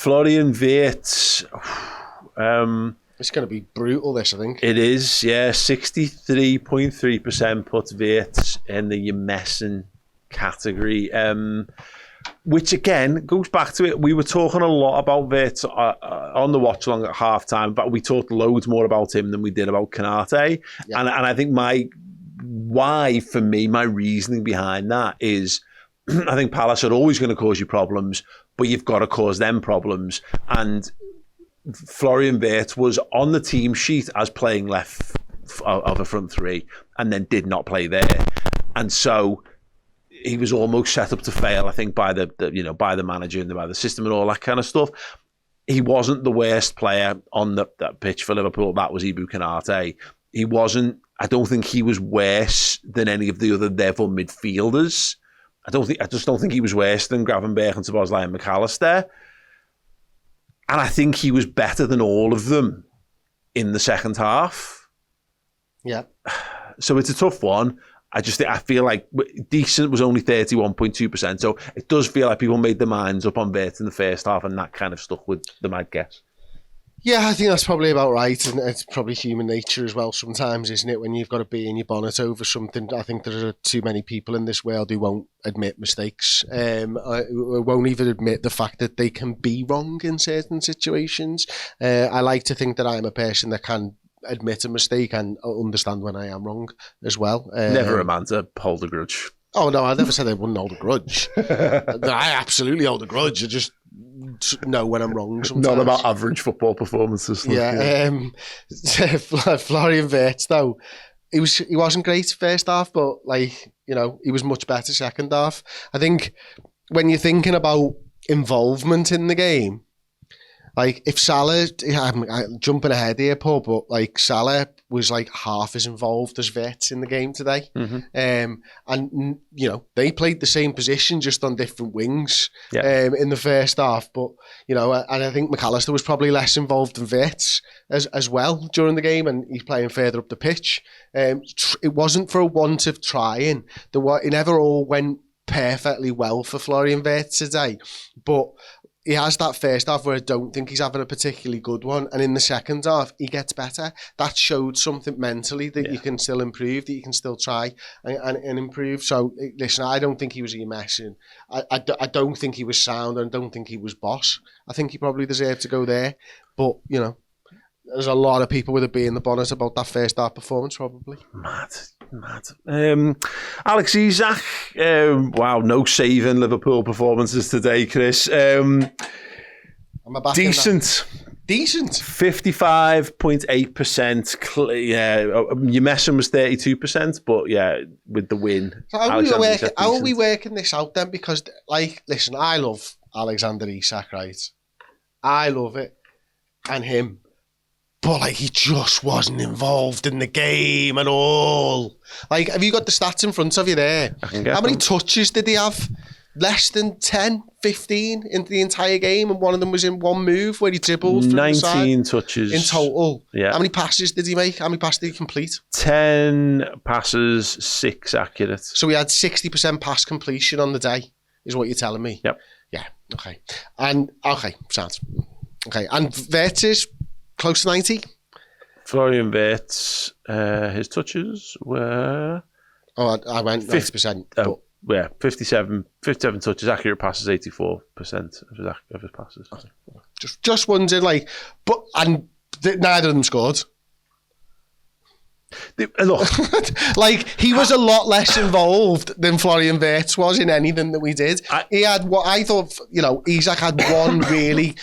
Florian Wirtz. It's going to be brutal, this, I think. It is, yeah. 63.3% puts Wirtz in the Yemessen category. Which, again, goes back to it. We were talking a lot about Wirtz on the watch-along at half-time, but we talked loads more about him than we did about Konate. Yeah. And I think my reasoning behind that is I think Palace are always going to cause you problems, but you've got to cause them problems. And Florian Wirtz was on the team sheet as playing left of a front three and then did not play there. And so he was almost set up to fail, I think, by the manager and by the system and all that kind of stuff. He wasn't the worst player on that pitch for Liverpool. That was Ibu Konate. He wasn't. I don't think he was worse than any of the other level midfielders. I just don't think he was worse than Gravenberch and Szoboszlai and McAllister. And I think he was better than all of them in the second half. Yeah. So it's a tough one. I feel like decent was only 31.2%. So it does feel like people made their minds up on Wirtz in the first half, and that kind of stuck with them, I'd guess. Yeah, I think that's probably about right. And it's probably human nature as well sometimes, isn't it? When you've got to be in your bonnet over something. I think there are too many people in this world who won't admit mistakes. Won't even admit the fact that they can be wrong in certain situations. I like to think that I'm a person that can admit a mistake and understand when I am wrong as well. Never a man to hold a grudge. Oh, no, I never said I wouldn't hold a grudge. I absolutely hold a grudge. I just know when I'm wrong sometimes. Not about average football performances. Yeah. Florian Wirtz, though, he wasn't great first half, but he was much better second half. I think when you're thinking about involvement in the game, if Salah, I'm jumping ahead here, Paul, but Salah was half as involved as Wirtz in the game today. Mm-hmm. And, they played the same position just on different wings in the first half. But, and I think McAllister was probably less involved than Wirtz as well during the game, and he's playing further up the pitch. It wasn't for a want of trying. It never all went perfectly well for Florian Wirtz today. But he has that first half where I don't think he's having a particularly good one. And in the second half, he gets better. That showed something mentally that you can still improve, that you can still try and improve. So, listen, I don't think he was a mess. I don't think he was sound, and I don't think he was boss. I think he probably deserved to go there. But, there's a lot of people with a bee in the bonnet about that first half performance, probably. Mad. Alex Isak, wow, no saving Liverpool performances today, Chris. Decent. 55.8%. Yeah, Yemessen was 32%, but yeah, with the win. So how are we working this out then? Because, listen, I love Alexander Isak, right? I love it. And him. But, he just wasn't involved in the game at all. Have you got the stats in front of you there? How many touches did he have? Less than 10, 15 in the entire game, and one of them was in one move where he dribbled from 19 the side. touches. In total. Yeah. How many passes did he make? How many passes did he complete? 10 passes, 6 accurate. So he had 60% pass completion on the day, is what you're telling me? Yep. Yeah, okay. Sounds. Okay, and Wirtz is close to 90? Florian Wirtz, his touches were... Oh, I went 90%. Yeah, 57 touches, accurate passes, 84% of his passes. Just wondered, and neither of them scored. Look, he was a lot less involved than Florian Wirtz was in anything that we did. He had what I thought, Isak had one really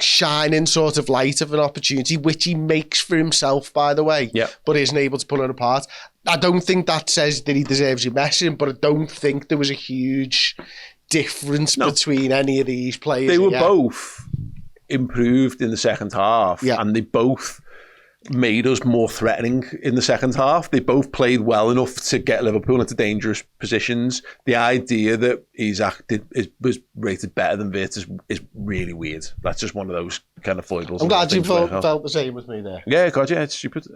shining sort of light of an opportunity, which he makes for himself, by the way, but isn't able to pull it apart. I don't think that says that he deserves your messing, but I don't think there was a huge difference between any of these players. They were both improved in the second half, and they both made us more threatening in the second half. They both played well enough to get Liverpool into dangerous positions. The idea that Isak was rated better than Wirtz is really weird. That's just one of those kind of foibles. I'm glad you felt the same with me there. Yeah, God, yeah, it's stupid.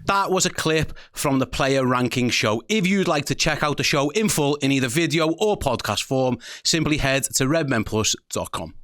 That was a clip from the Player Ranking Show. If you'd like to check out the show in full in either video or podcast form, simply head to redmenplus.com.